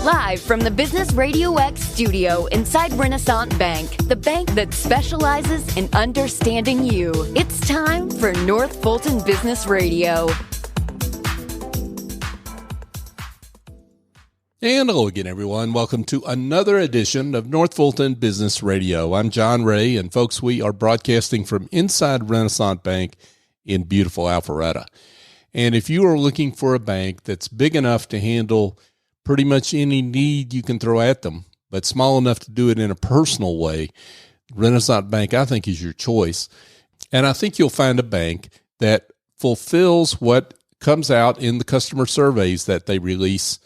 Live from the Business RadioX studio inside Renaissance Bank, the bank that specializes in understanding you. It's time for North Fulton Business Radio. And hello again, everyone. Welcome to another edition of North Fulton Business Radio. I'm John Ray, and folks, we are broadcasting from inside Renaissance Bank in beautiful Alpharetta. And if you are looking for a bank that's big enough to handle pretty much any need you can throw at them, but small enough to do it in a personal way, Renaissance Bank, I think, is your choice. And I think you'll find a bank that fulfills what comes out in the customer surveys that they release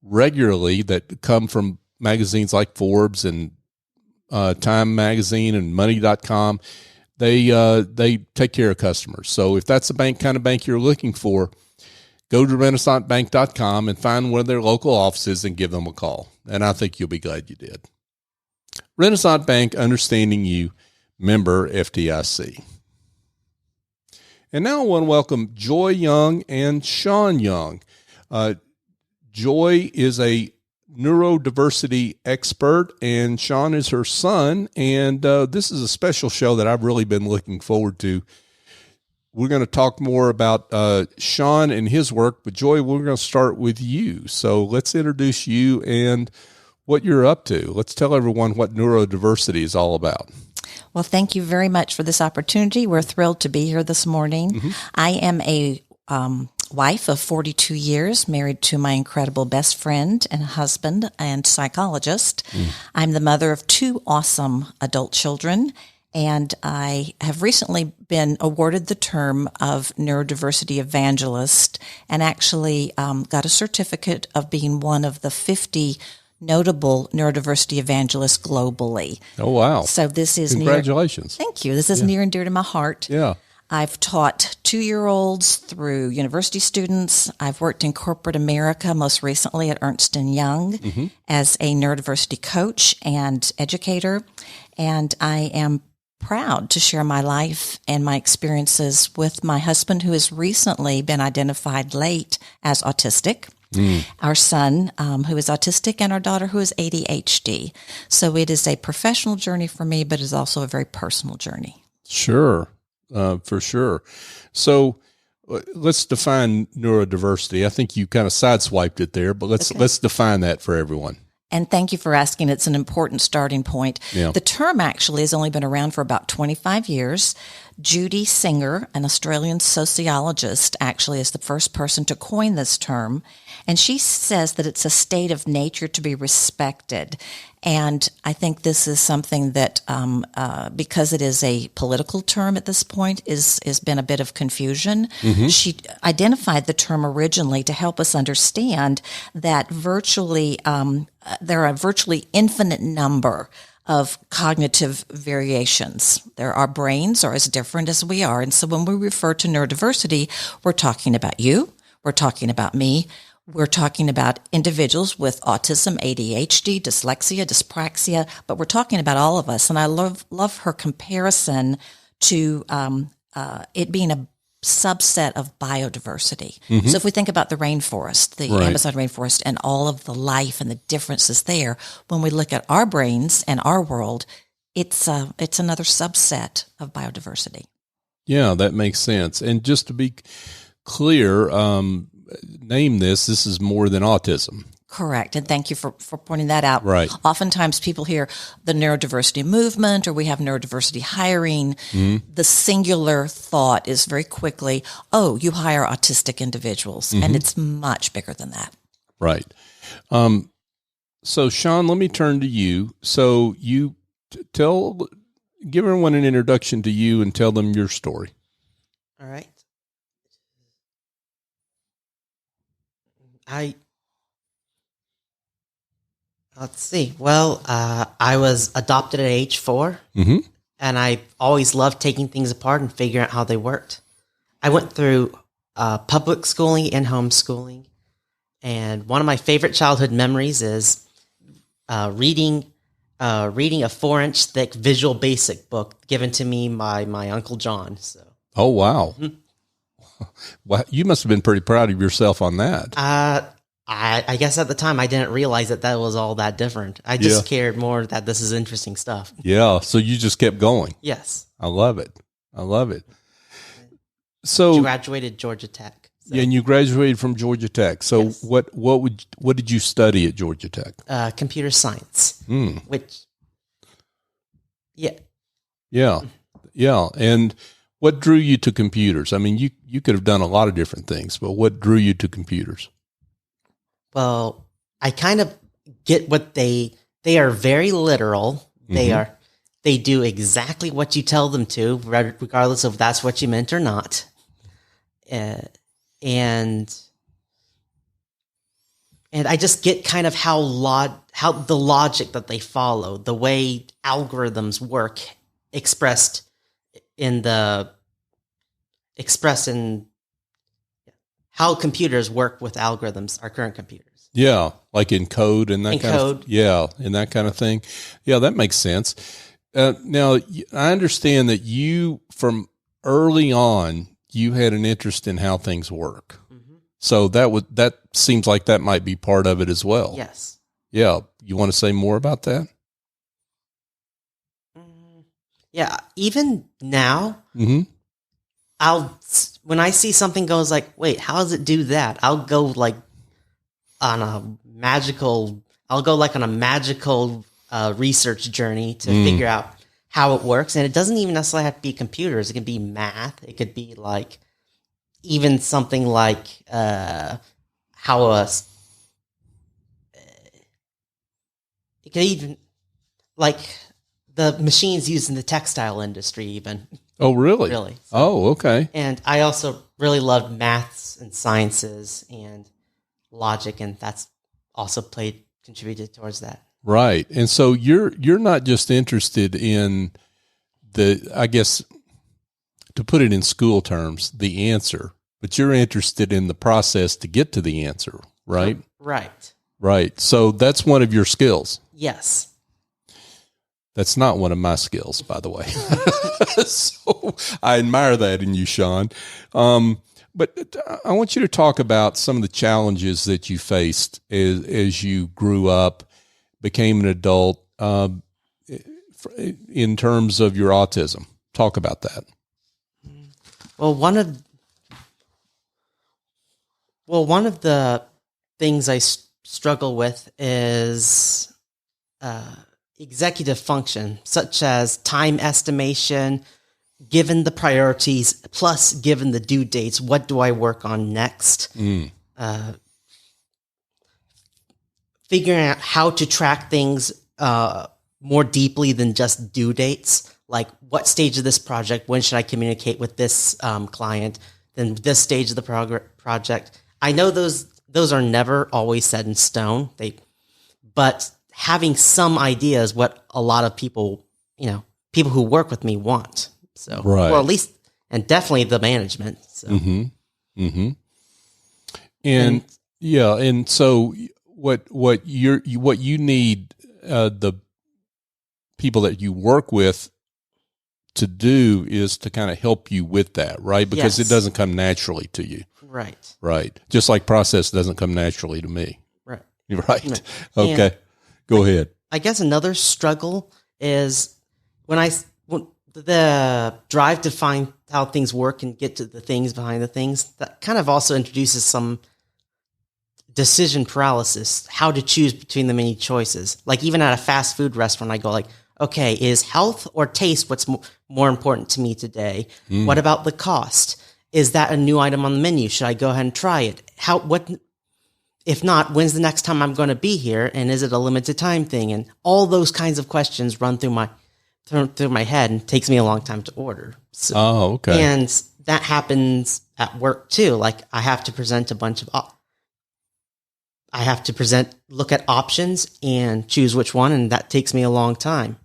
regularly that come from magazines like Forbes and Time Magazine and Money.com. They take care of customers. So if that's the kind of bank you're looking for, go to renaissancebank.com and find one of their local offices and give them a call. And I think you'll be glad you did. Renaissance Bank, understanding you, member FDIC. And now I want to welcome Joy Young and Sean Young. Joy is a neurodiversity expert, and Sean is her son. And this is a special show that I've really been looking forward to. We're going to talk more about Sean and his work, but Joy, we're going to start with you. So let's introduce you and what you're up to. Let's tell everyone what neurodiversity is all about. Well, thank you very much for this opportunity. We're thrilled to be here this morning. Mm-hmm. I am a wife of 42 years, married to my incredible best friend and husband and psychologist. I'm the mother of two awesome adult children. And I have recently been awarded the term of Neurodiversity Evangelist and actually got a certificate of being one of the 50 notable neurodiversity evangelists globally. Oh, wow. So this is congratulations. Thank you. This is near and dear to my heart. Yeah. I've taught 2-year-olds through university students. I've worked in corporate America, most recently at Ernst & Young as a neurodiversity coach and educator. And I am proud to share my life and my experiences with my husband, who has recently been identified late as autistic, our son, who is autistic, and our daughter, who is ADHD. So it is a professional journey for me, but it's also a very personal journey. Sure, for sure. So let's define neurodiversity. I think you kind of sideswiped it there, but let's define that for everyone. And thank you for asking. It's an important starting point. Yeah. The term actually has only been around for about 25 years. Judy Singer, an Australian sociologist, actually is the first person to coin this term. And she says that it's a state of nature to be respected. And I think this is something that, because it is a political term at this point, has been a bit of confusion. Mm-hmm. She identified the term originally to help us understand that there are a virtually infinite number of cognitive variations. Our brains are as different as we are. And so when we refer to neurodiversity, we're talking about you, we're talking about me, we're talking about individuals with autism, ADHD, dyslexia, dyspraxia, but we're talking about all of us. And I love her comparison to it being a subset of biodiversity. Mm-hmm. So if we think about the rainforest, the Amazon rainforest, and all of the life and the differences there, when we look at our brains and our world, it's another subset of biodiversity. Yeah, that makes sense. And just to be clear, name this is more than autism. Correct. And thank you for pointing that out. Right. Oftentimes people hear the neurodiversity movement or we have neurodiversity hiring. Mm-hmm. The singular thought is very quickly, oh, you hire autistic individuals. Mm-hmm. And it's much bigger than that. Right. So Sean, let me turn to you. So you give everyone an introduction to you and tell them your story. All right. Let's see. Well, I was adopted at age 4, mm-hmm. and I always loved taking things apart and figuring out how they worked. I went through public schooling and homeschooling, and one of my favorite childhood memories is reading a 4-inch thick Visual Basic book given to me by my Uncle John. So. Oh, wow. Mm-hmm. Well, you must have been pretty proud of yourself on that. I guess at the time I didn't realize that was all that different. I just cared more that this is interesting stuff. Yeah. So you just kept going. Yes. I love it. So you graduated Georgia Tech. So. Yeah, and you graduated from Georgia Tech. So yes. What did you study at Georgia Tech? Computer science. Which, yeah. And what drew you to computers? I mean, you could have done a lot of different things, but what drew you to computers? Well, I kind of get what they are very literal. They do exactly what you tell them to, regardless of that's what you meant or not. And I just get kind of how the logic that they follow, the way algorithms work, expressed in how computers work with algorithms, our current computers. Yeah, like in code and that and that kind of thing. Yeah, that makes sense. Now, I understand that you, from early on, you had an interest in how things work. Mm-hmm. So that seems like that might be part of it as well. Yes. Yeah. You want to say more about that? Yeah. Even now, when I see something goes like, wait, how does it do that? I'll go like on a magical research journey to figure out how it works. And it doesn't even necessarily have to be computers. It can be math. It could be like even something like it could even like the machines used in the textile industry even. Oh, really? Really. So, oh, okay. And I also really loved maths and sciences and logic, and that's also contributed towards that. Right. And so you're not just interested in I guess, to put it in school terms, the answer, but you're interested in the process to get to the answer, right? Right. Right. So that's one of your skills. Yes. That's not one of my skills, by the way. So I admire that in you, Sean. But I want you to talk about some of the challenges that you faced as you grew up, became an adult, in terms of your autism. Talk about that. Well, one of the things I struggle with is executive function, such as time estimation, given the priorities, plus given the due dates, what do I work on next? Figuring out how to track things more deeply than just due dates, like what stage of this project, when should I communicate with this client, then this stage of the project. I know those are never always set in stone, but having some idea is what a lot of people who work with me want. So, right. Or at least, and definitely the management. So. And so what you need the people that you work with to do is to kind of help you with that, right? Because it doesn't come naturally to you. Right. Right. Just like process doesn't come naturally to me. Right. Right. Okay. Go ahead. I guess another struggle is when the drive to find how things work and get to the things behind the things, that kind of also introduces some decision paralysis, how to choose between the many choices. Like even at a fast food restaurant, I go like, okay, is health or taste what's more important to me today? What about the cost? Is that a new item on the menu? Should I go ahead and try it? If not, when's the next time I'm going to be here? And is it a limited time thing? And all those kinds of questions run through my head, and takes me a long time to order. So, okay. And that happens at work too. Like I have to present look at options and choose which one, and that takes me a long time.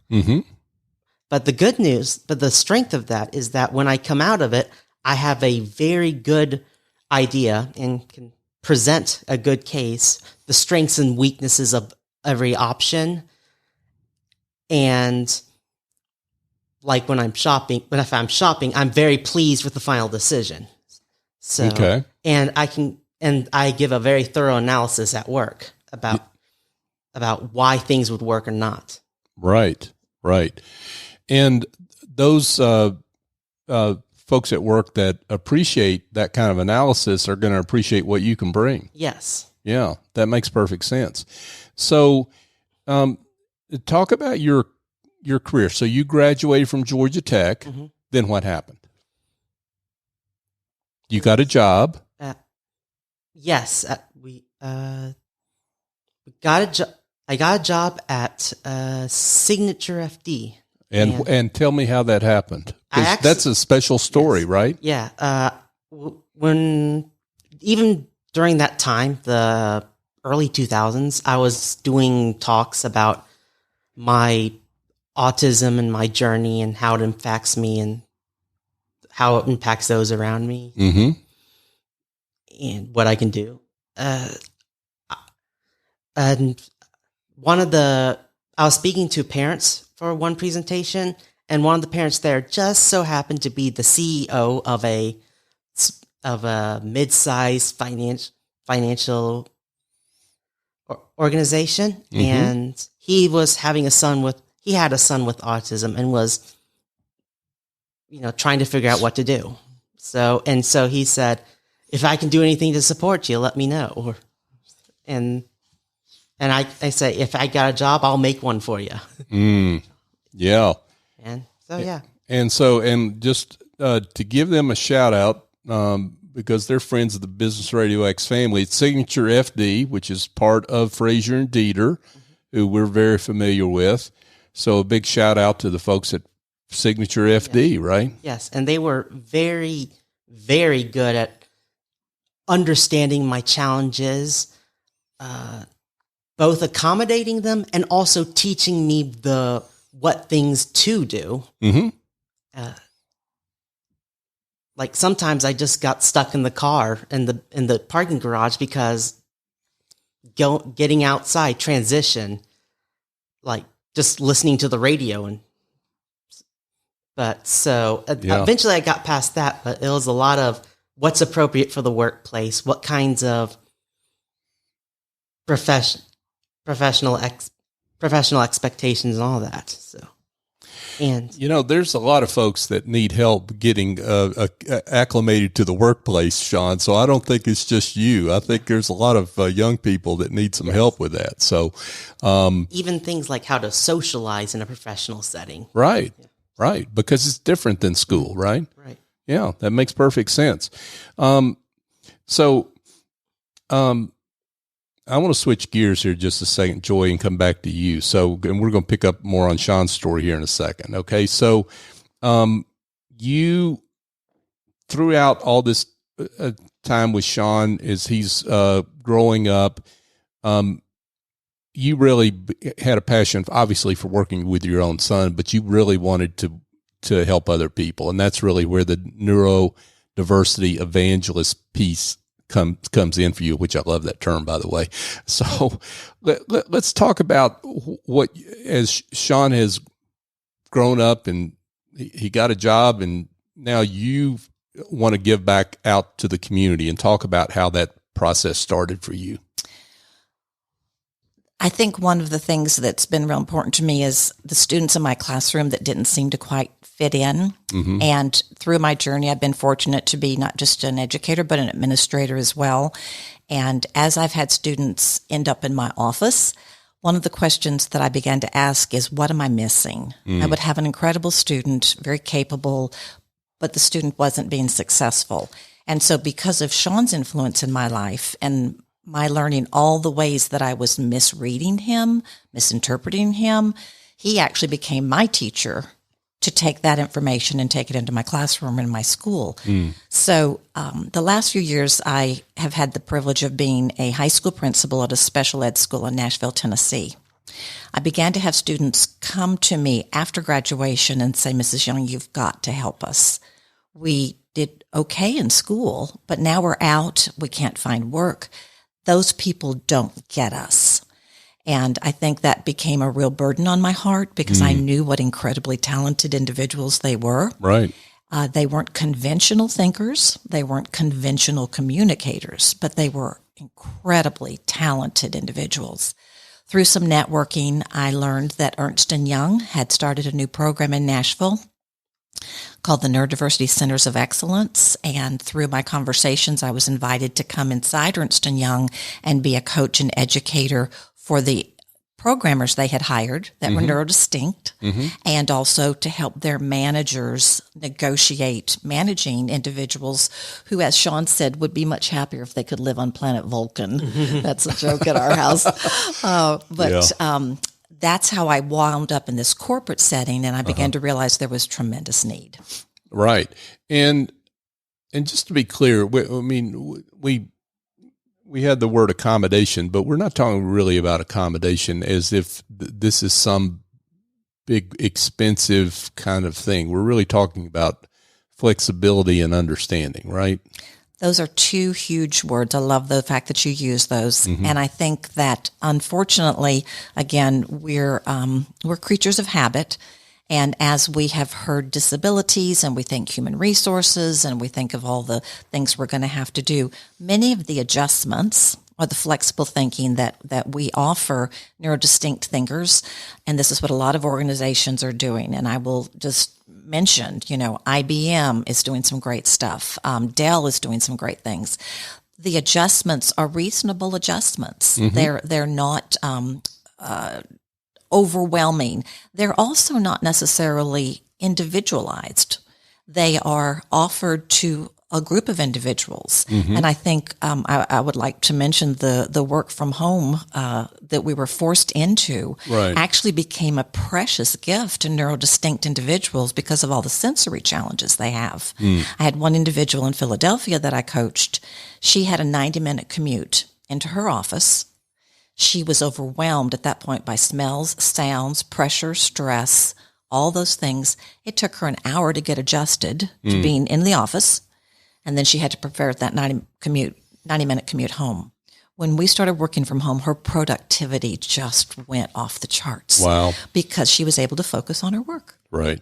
But the strength of that is that when I come out of it, I have a very good idea and can present a good case, the strengths and weaknesses of every option. And like if I'm shopping, I'm very pleased with the final decision. So, and I can and I give a very thorough analysis at work about why things would work or not. Right. And those folks at work that appreciate that kind of analysis are going to appreciate what you can bring. Yes. Yeah, that makes perfect sense. So, talk about your career. So you graduated from Georgia Tech. Mm-hmm. Then what happened? You got a job. Yes, we got a job. I got a job at Signature FD. And tell me how that happened. That's a special story, yes. Right? Yeah. When even during that time, the early 2000s, I was doing talks about my autism and my journey and how it impacts me and how it impacts those around me. Mm-hmm. And what I can do. And I was speaking to parents for one presentation, and one of the parents there just so happened to be the CEO of a mid-sized financial organization. Mm-hmm. And he had a son with autism and was, trying to figure out what to do. So he said, if I can do anything to support you, let me know. And I say, if I got a job, I'll make one for you. Yeah. And so, yeah. And just to give them a shout out, because they're friends of the Business RadioX family, it's Signature FD, which is part of Frazier and Dieter, mm-hmm. who we're very familiar with. So a big shout out to the folks at Signature FD, yes. Right? Yes. And they were very, very good at understanding my challenges, both accommodating them and also teaching me what things to do. Mm-hmm. Like sometimes I just got stuck in the car in the parking garage because getting outside, transition, like just listening to the radio eventually I got past that, but it was a lot of what's appropriate for the workplace, what kinds of professional expectations and all that. So, and there's a lot of folks that need help getting acclimated to the workplace, Sean. So I don't think it's just you. I think there's a lot of young people that need some help with that. So, even things like how to socialize in a professional setting, right, right, because it's different than school, right? Right. Yeah, that makes perfect sense. I want to switch gears here just a second, Joy, and come back to you. So, and we're going to pick up more on Sean's story here in a second. Okay. So, you, throughout all this time with Sean as he's growing up, you really had a passion, obviously, for working with your own son, but you really wanted to help other people. And that's really where the neurodiversity evangelist piece comes in for you, which I love that term, by the way. So let's talk about what, as Sean has grown up and he got a job and now you want to give back out to the community, and talk about how that process started for you. I think one of the things that's been real important to me is the students in my classroom that didn't seem to quite fit in. Mm-hmm. And through my journey, I've been fortunate to be not just an educator, but an administrator as well. And as I've had students end up in my office, one of the questions that I began to ask is, what am I missing? I would have an incredible student, very capable, but the student wasn't being successful. And so because of Sean's influence in my life and my learning all the ways that I was misreading him, misinterpreting him, he actually became my teacher to take that information and take it into my classroom and my school. So the last few years, I have had the privilege of being a high school principal at a special ed school in Nashville, Tennessee. I began to have students come to me after graduation and say, Mrs. Young, you've got to help us. We did okay in school, but now we're out. We can't find work. Those people don't get us. And I think that became a real burden on my heart because I knew what incredibly talented individuals they were. Right. They weren't conventional thinkers. They weren't conventional communicators, but they were incredibly talented individuals. Through some networking, I learned that Ernst & Young had started a new program in Nashville called the Neurodiversity Centers of Excellence. And through my conversations, I was invited to come inside Ernst & Young and be a coach and educator for the programmers they had hired that were neurodistinct, and also to help their managers negotiate managing individuals who, as Sean said, would be much happier if they could live on planet Vulcan. That's a joke at our house. That's how I wound up in this corporate setting, and I began to realize there was tremendous need. Right. And just to be clear, we had the word accommodation, but we're not talking really about accommodation as if this is some big, expensive kind of thing. We're really talking about flexibility and understanding, right? Those are two huge words. I love the fact that you use those. And I think that, unfortunately, again, we're creatures of habit. And as we have heard disabilities and we think human resources and we think of all the things we're going to have to do, many of the adjustments or the flexible thinking that we offer neurodistinct thinkers, and this is what a lot of organizations are doing. And I will just mention, IBM is doing some great stuff. Dell is doing some great things. The adjustments are reasonable adjustments. They're not overwhelming. They're also not necessarily individualized. They are offered to a group of individuals. And I think I would like to mention the work from home that we were forced into actually became a precious gift to neurodistinct individuals because of all the sensory challenges they have. I had one individual in Philadelphia that I coached. She had a 90-minute commute into her office. She was overwhelmed at that point by smells, sounds, pressure, stress, all those things. It took her an hour to get adjusted to being in the office, and then she had to prepare that 90-minute commute home. When we started working from home, her productivity just went off the charts. Wow. Because she was able to focus on her work. Right.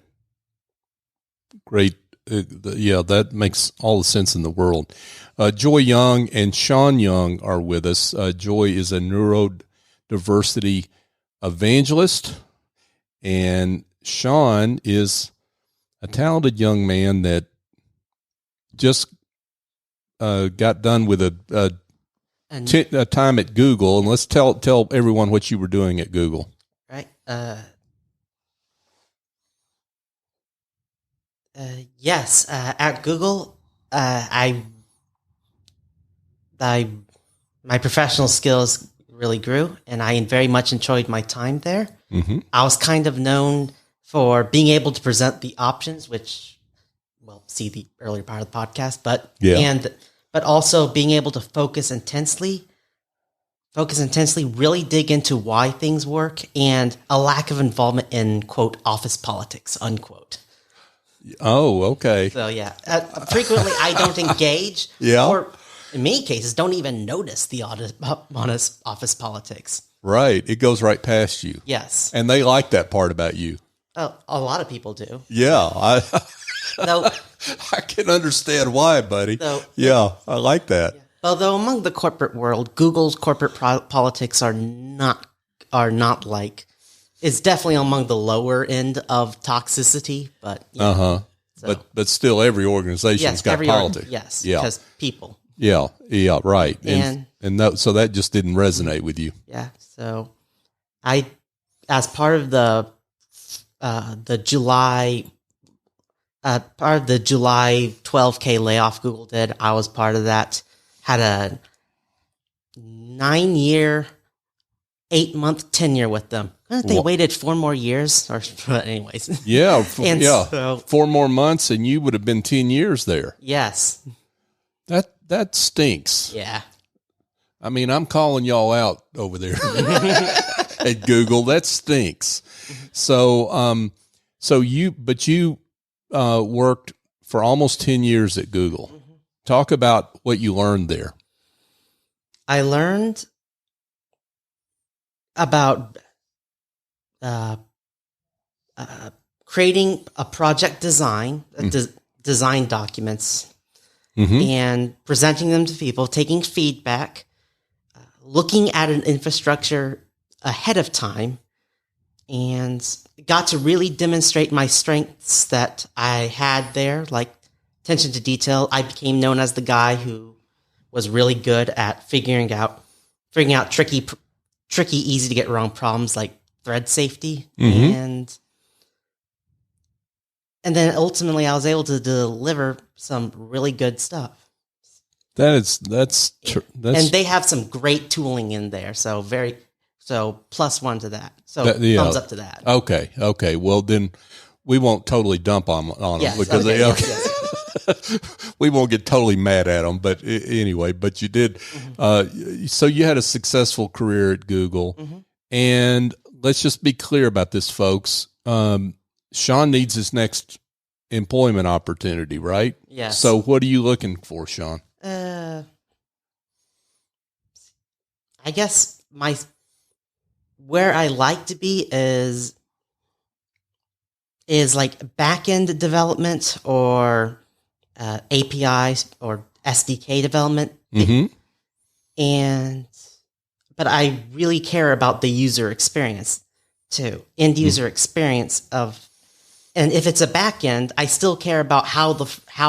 Great. That makes all the sense in the world. Joy Young and Sean Young are with us. Joy is a neurodiversity evangelist, and Sean is a talented young man that just got done with a time at Google. And let's tell everyone what you were doing at Google. Right. Yes. At Google, my professional skills really grew, and I very much enjoyed my time there. I was kind of known for being able to present the options, which we'll see the earlier part of the podcast, but also being able to focus intensely, really dig into why things work, and a lack of involvement in, quote, office politics, unquote. Oh, okay. So, frequently I don't engage or in many cases don't even notice the honest office politics. Right. It goes right past you. Yes. And they like that part about you. Oh, a lot of people do. Yeah. I can understand why, buddy. I like that. Although among the corporate world, Google's corporate politics are not like, it's definitely among the lower end of toxicity, but but still, every organization's got politics. Because people. Yeah, right. So that just didn't resonate with you. Yeah. So I, as part of the July 12K layoff Google did, I was part of that. Had a 9-year, 8-month tenure with them. They waited 4 more years, but anyways. 4 more months, and you would have been 10 years there. Yes. That stinks. Yeah. I mean, I'm calling y'all out over there at Google. That stinks. So, you worked for almost 10 years at Google. Talk about what you learned there. I learned about creating a project design, design documents and presenting them to people, taking feedback, looking at an infrastructure ahead of time, and got to really demonstrate my strengths that I had there, like attention to detail. I became known as the guy who was really good at figuring out tricky, easy to get wrong problems like thread safety. And then ultimately I was able to deliver some really good stuff. That's and they have some great tooling in there. So +1 to that. So thumbs up to that. Okay. Well, then we won't totally dump on them because we won't get totally mad at them. But anyway, but you did. So you had a successful career at Google, and let's just be clear about this, folks. Sean needs his next employment opportunity, right? Yes. So what are you looking for, Sean? I guess where I like to be is like back-end development or APIs or SDK development. But I really care about the user experience too, end user experience of. And if it's a back end, I still care about how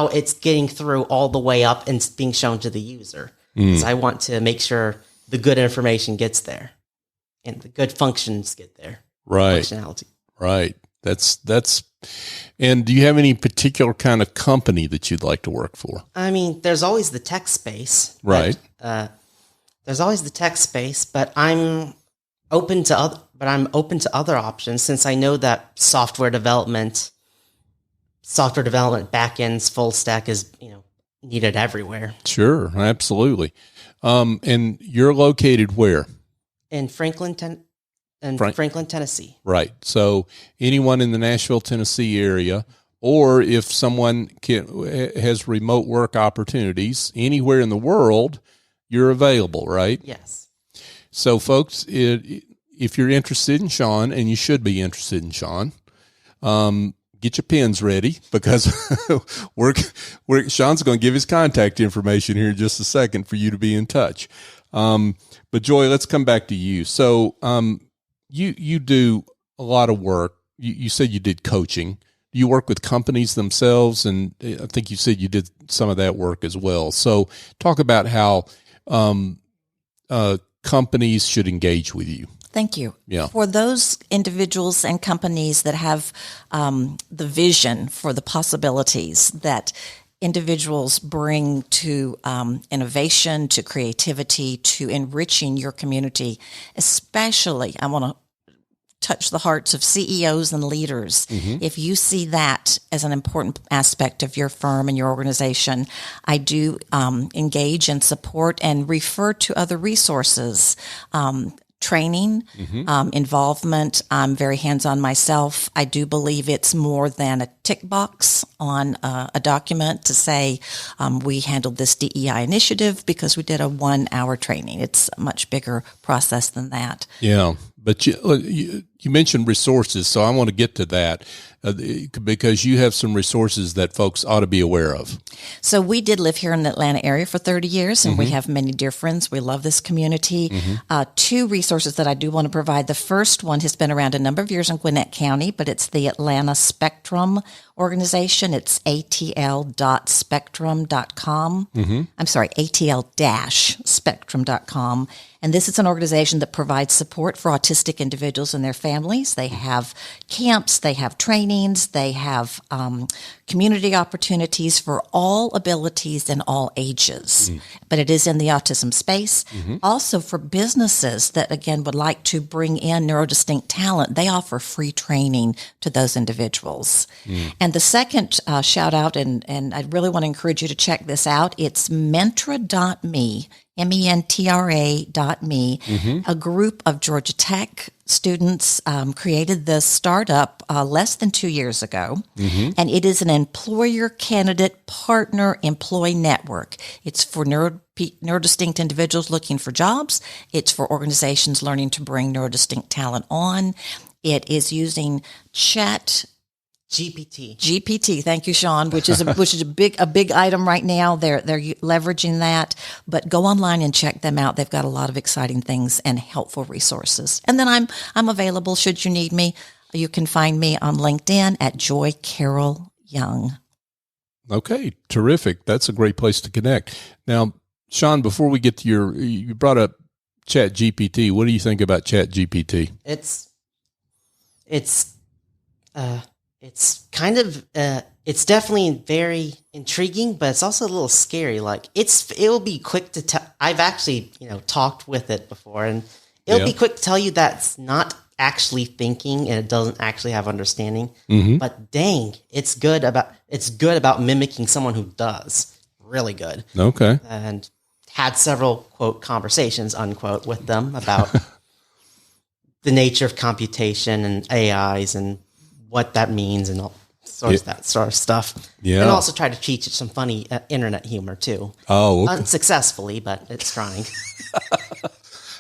it's getting through all the way up and being shown to the user. Because I want to make sure the good information gets there and the good functions get there. Right. Functionality. Right. That's. And do you have any particular kind of company that you'd like to work for? I mean, there's always the tech space. Right. There's always the tech space, but I'm open to other options since I know that software development backends, full stack is needed everywhere. Sure, absolutely. And you're located where? In Franklin, Tennessee. Right. So anyone in the Nashville, Tennessee area, or if someone has remote work opportunities anywhere in the world, you're available, right? Yes. So, folks, if you're interested in Sean, and you should be interested in Sean, get your pens ready because Sean's going to give his contact information here in just a second for you to be in touch. But Joy, let's come back to you. So you do a lot of work. You said you did coaching. You work with companies themselves, and I think you said you did some of that work as well. So talk about how companies should engage with you. Thank you. Yeah. For those individuals and companies that have the vision for the possibilities that individuals bring to innovation, to creativity, to enriching your community, especially, I want to touch the hearts of CEOs and leaders. If you see that as an important aspect of your firm and your organization, I do engage and support and refer to other resources, training, involvement. I'm very hands-on myself. I do believe it's more than a tick box on a document to say we handled this DEI initiative because we did a 1-hour training. It's a much bigger process than that. Yeah. But you mentioned resources, so I want to get to that because you have some resources that folks ought to be aware of. So we did live here in the Atlanta area for 30 years, and we have many dear friends. We love this community. 2 resources that I do want to provide. The first one has been around a number of years in Gwinnett County, but it's the Atlanta Spectrum organization. It's atl.spectrum.com. I'm sorry, atl-spectrum.com. And this is an organization that provides support for autistic individuals and their families. They have camps, they have trainings, they have community opportunities for all abilities and all ages. But it is in the autism space. Also for businesses that, again, would like to bring in neurodistinct talent, they offer free training to those individuals. And the second shout out, and I really want to encourage you to check this out, it's mentra.me. mentra.me, a group of Georgia Tech students created the startup less than 2 years ago, and it is an employer candidate partner employee network. It's for neurodistinct individuals looking for jobs. It's for organizations learning to bring neurodistinct talent on. It is using chat GPT. Thank you, Sean. Which is a big item right now. They're leveraging that. But go online and check them out. They've got a lot of exciting things and helpful resources. And then I'm available should you need me. You can find me on LinkedIn at Joy Carol Young. Okay, terrific. That's a great place to connect. Now, Sean, before we get to you brought up Chat GPT. What do you think about Chat GPT? It's kind of it's definitely very intriguing, but it's also a little scary. Like it'll be quick to tell. I've actually talked with it before, and it'll be quick to tell you that's not actually thinking and it doesn't actually have understanding. Mm-hmm. But dang, it's good about mimicking someone who does. Really good. Okay. And had several quote conversations unquote with them about the nature of computation and AIs and what that means and all that sort of stuff. Yeah. And also try to teach it some funny internet humor too. Oh, okay. Unsuccessfully, but it's trying.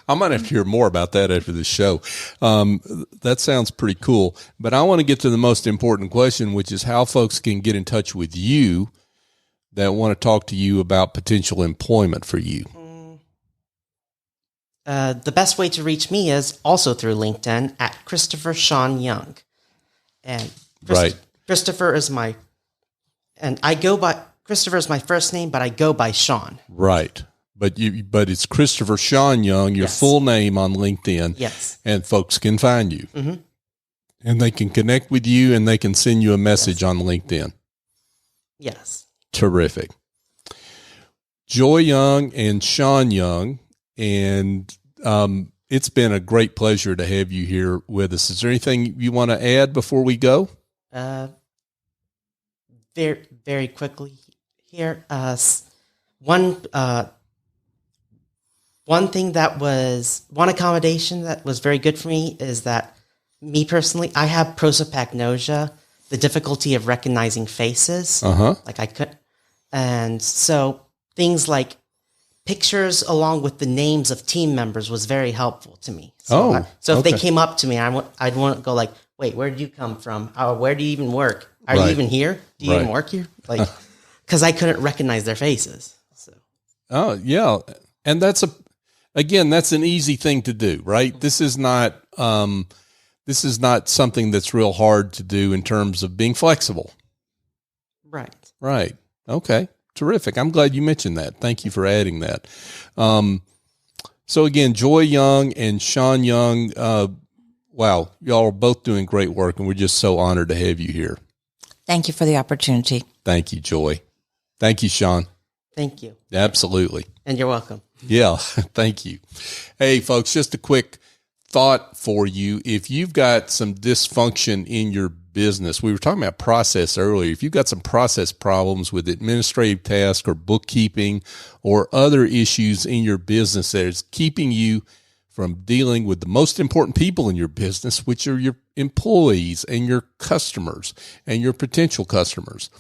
I might have to hear more about that after the show. That sounds pretty cool. But I want to get to the most important question, which is how folks can get in touch with you that want to talk to you about potential employment for you. The best way to reach me is also through LinkedIn at Christopher Sean Young. And Christopher is Christopher is my first name, but I go by Sean. Right. But it's Christopher Sean Young, your full name on LinkedIn. Yes. And folks can find you. Mm-hmm. And they can connect with you and they can send you a message on LinkedIn. Yes. Terrific. Joy Young and Sean Young. And it's been a great pleasure to have you here with us. Is there anything you want to add before we go? Very, very quickly here. One accommodation that was very good for me is that me personally, I have prosopagnosia, the difficulty of recognizing faces. Like I could, and so things like pictures along with the names of team members was very helpful to me. So if they came up to me, I'd want to go like, wait, where did you come from? Where do you even work? Are you even here? Do you even work here? Like, because I couldn't recognize their faces. So. Oh yeah. And that's an easy thing to do, right? This is not something that's real hard to do in terms of being flexible. Right. Right. Okay. Terrific. I'm glad you mentioned that. Thank you for adding that. So again, Joy Young and Sean Young, wow, y'all are both doing great work, and we're just so honored to have you here. Thank you for the opportunity. Thank you, Joy. Thank you, Sean. Thank you. Absolutely. And you're welcome. Yeah, thank you. Hey, folks, just a quick thought for you. If you've got some dysfunction in your business, we were talking about process earlier. If you've got some process problems with administrative tasks or bookkeeping or other issues in your business that is keeping you from dealing with the most important people in your business, which are your employees and your customers and your potential customers.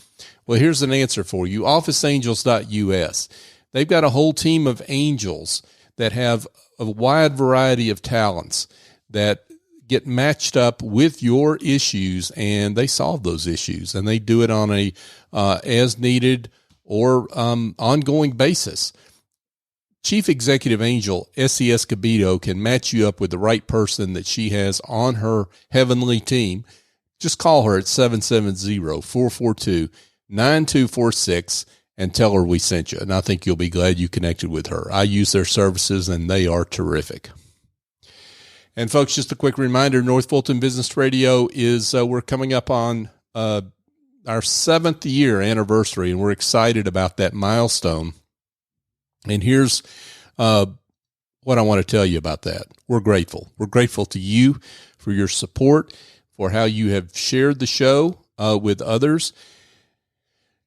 Well, here's an answer for you. OfficeAngels.us. They've got a whole team of angels that have a wide variety of talents that get matched up with your issues, and they solve those issues, and they do it on a as needed or ongoing basis. Chief Executive Angel Essie Escobedo can match you up with the right person that she has on her heavenly team. Just call her at 770-442-9246 and tell her we sent you. And I think you'll be glad you connected with her. I use their services, and they are terrific. And folks, just a quick reminder, North Fulton Business Radio is, we're coming up on our 7th year anniversary, and we're excited about that milestone. And here's what I want to tell you about that. We're grateful. We're grateful to you for your support, for how you have shared the show with others.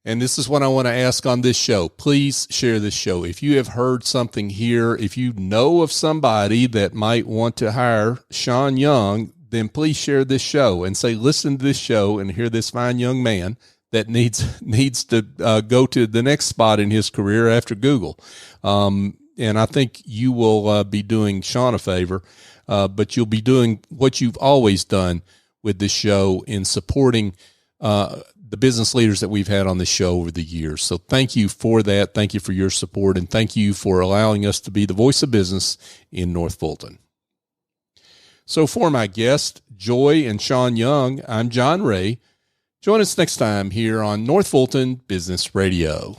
And this is what I want to ask on this show. Please share this show. If you have heard something here, if you know of somebody that might want to hire Sean Young, then please share this show and say, listen to this show and hear this fine young man that needs to go to the next spot in his career after Google. And I think you will be doing Sean a favor, but you'll be doing what you've always done with this show in supporting the business leaders that we've had on the show over the years. So thank you for that. Thank you for your support, and thank you for allowing us to be the voice of business in North Fulton. So for my guests, Joy and Sean Young, I'm John Ray. Join us next time here on North Fulton Business Radio.